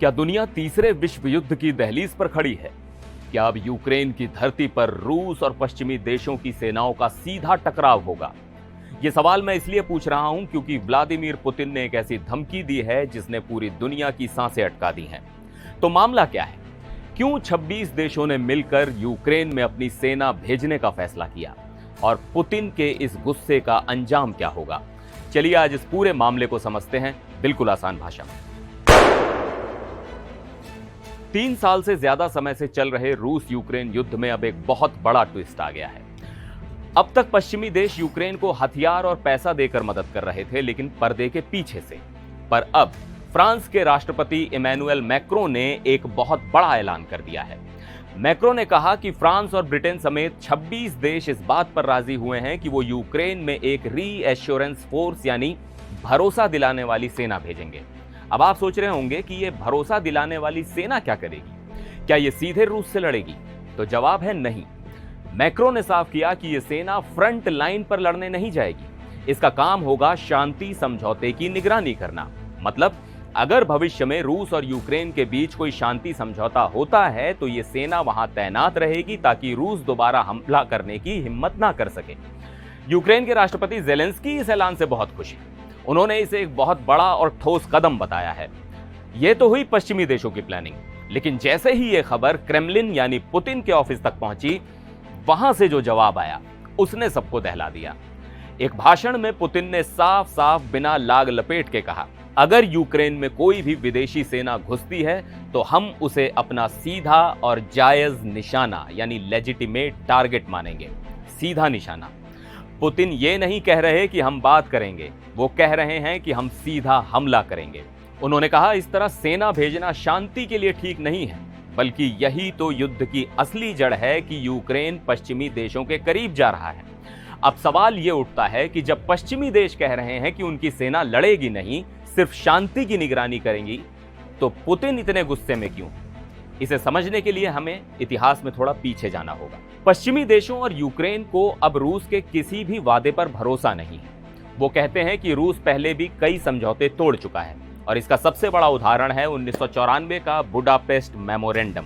क्या दुनिया तीसरे विश्व युद्ध की दहलीज पर खड़ी है? क्या अब यूक्रेन की धरती पर रूस और पश्चिमी देशों की सेनाओं का सीधा टकराव होगा? ये सवाल मैं इसलिए पूछ रहा हूं क्योंकि व्लादिमीर पुतिन ने एक ऐसी धमकी दी है जिसने पूरी दुनिया की सांसें अटका दी हैं। तो मामला क्या है? क्यों 26 देशों ने मिलकर यूक्रेन में अपनी सेना भेजने का फैसला किया और पुतिन के इस गुस्से का अंजाम क्या होगा? चलिए आज इस पूरे मामले को समझते हैं बिल्कुल आसान भाषा में। 3 साल से ज्यादा समय से चल रहे रूस यूक्रेन युद्ध में अब एक बहुत बड़ा ट्विस्ट आ गया है। अब तक पश्चिमी देश यूक्रेन को हथियार और पैसा देकर मदद कर रहे थे, लेकिन पर्दे के पीछे से। पर अब फ्रांस के राष्ट्रपति इमैनुअल मैक्रों ने एक बहुत बड़ा ऐलान कर दिया है। मैक्रों ने कहा कि फ्रांस और ब्रिटेन समेत 26 देश इस बात पर राजी हुए हैं कि वो यूक्रेन में एक रीएश्योरेंस फोर्स यानी भरोसा दिलाने वाली सेना भेजेंगे। अब आप सोच रहे होंगे कि ये भरोसा दिलाने वाली सेना क्या करेगी? क्या ये सीधे रूस से लड़ेगी? तो जवाब है नहीं। मैक्रों ने साफ किया कि ये सेना फ्रंट लाइन पर लड़ने नहीं जाएगी। इसका काम होगा शांति समझौते की निगरानी करना। मतलब अगर भविष्य में रूस और यूक्रेन के बीच कोई शांति समझौता होता है तो ये सेना वहां तैनात रहेगी ताकि रूस दोबारा हमला करने की हिम्मत ना कर सके। यूक्रेन के राष्ट्रपति ज़ेलेंस्की इस ऐलान से बहुत खुश हैं। उन्होंने इसे एक बहुत बड़ा और ठोस कदम बताया है। यह तो हुई पश्चिमी देशों की प्लानिंग, लेकिन जैसे ही यह खबर क्रेमलिन यानी पुतिन के ऑफिस तक पहुंची, वहां से जो जवाब आया उसने सबको दहला दिया। एक भाषण में पुतिन ने साफ साफ बिना लाग लपेट के कहा, अगर यूक्रेन में कोई भी विदेशी सेना घुसती है तो हम उसे अपना सीधा और जायज निशाना यानी लेजिटिमेट टारगेट मानेंगे। सीधा निशाना। पुतिन ये नहीं कह रहे कि हम बात करेंगे, वो कह रहे हैं कि हम सीधा हमला करेंगे। उन्होंने कहा इस तरह सेना भेजना शांति के लिए ठीक नहीं है, बल्कि यही तो युद्ध की असली जड़ है कि यूक्रेन पश्चिमी देशों के करीब जा रहा है। अब सवाल ये उठता है कि जब पश्चिमी देश कह रहे हैं कि उनकी सेना लड़ेगी नहीं, सिर्फ शांति की निगरानी करेंगी, तो पुतिन इतने गुस्से में क्यों? इसे समझने के लिए हमें इतिहास में थोड़ा पीछे जाना होगा। पश्चिमी देशों और यूक्रेन को अब रूस के किसी भी वादे पर भरोसा नहीं है। वो कहते हैं कि रूस पहले भी कई समझौते तोड़ चुका है और इसका सबसे बड़ा उदाहरण है 1994 का बुडापेस्ट मेमोरेंडम।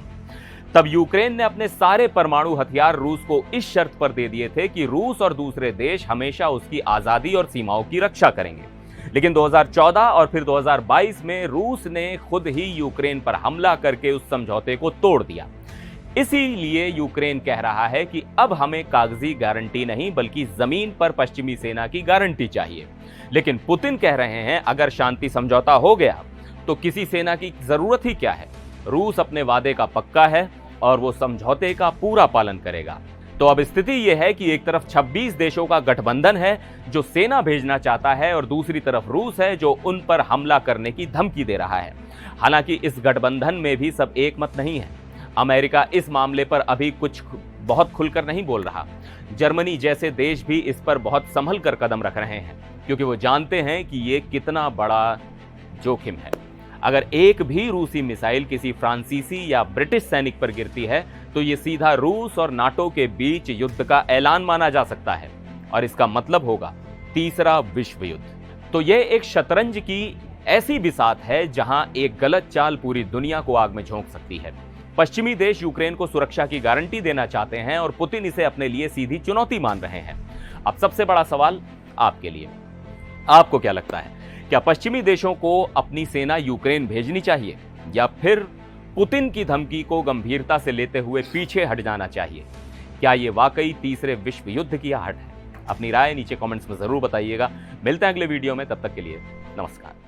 तब यूक्रेन ने अपने सारे परमाणु हथियार रूस को इस शर्त पर दे दिए थे कि रूस और दूसरे देश हमेशा उसकी आजादी और सीमाओं की रक्षा करेंगे। लेकिन 2014 और फिर 2022 में रूस ने खुद ही यूक्रेन पर हमला करके उस समझौते को तोड़ दिया। इसीलिए यूक्रेन कह रहा है कि अब हमें कागजी गारंटी नहीं बल्कि जमीन पर पश्चिमी सेना की गारंटी चाहिए। लेकिन पुतिन कह रहे हैं अगर शांति समझौता हो गया तो किसी सेना की जरूरत ही क्या है। रूस अपने वादे का पक्का है और वो समझौते का पूरा पालन करेगा। तो अब स्थिति यह है कि एक तरफ 26 देशों का गठबंधन है जो सेना भेजना चाहता है और दूसरी तरफ रूस है जो उन पर हमला करने की धमकी दे रहा है। हालांकि इस गठबंधन में भी सब एक मत नहीं है। अमेरिका इस मामले पर अभी कुछ बहुत खुलकर नहीं बोल रहा। जर्मनी जैसे देश भी इस पर बहुत संभल कर कदम रख रहे हैं क्योंकि वो जानते हैं कि ये कितना बड़ा जोखिम है। अगर एक भी रूसी मिसाइल किसी फ्रांसीसी या ब्रिटिश सैनिक पर गिरती है तो ये सीधा रूस और नाटो के बीच युद्ध का ऐलान माना जा सकता है और इसका मतलब होगा तीसरा विश्व युद्ध। तो ये एक शतरंज की ऐसी बिसात है जहां एक गलत चाल पूरी दुनिया को आग में झोंक सकती है। पश्चिमी देश यूक्रेन को सुरक्षा की गारंटी देना चाहते हैं और पुतिन इसे अपने लिए सीधी चुनौती मान रहे हैं। अब सबसे बड़ा सवाल आपके लिए, आपको क्या लगता है? क्या पश्चिमी देशों को अपनी सेना यूक्रेन भेजनी चाहिए या फिर पुतिन की धमकी को गंभीरता से लेते हुए पीछे हट जाना चाहिए? क्या ये वाकई तीसरे विश्व युद्ध की आहट है? अपनी राय नीचे कमेंट्स में जरूर बताइएगा। मिलते हैं अगले वीडियो में, तब तक के लिए नमस्कार।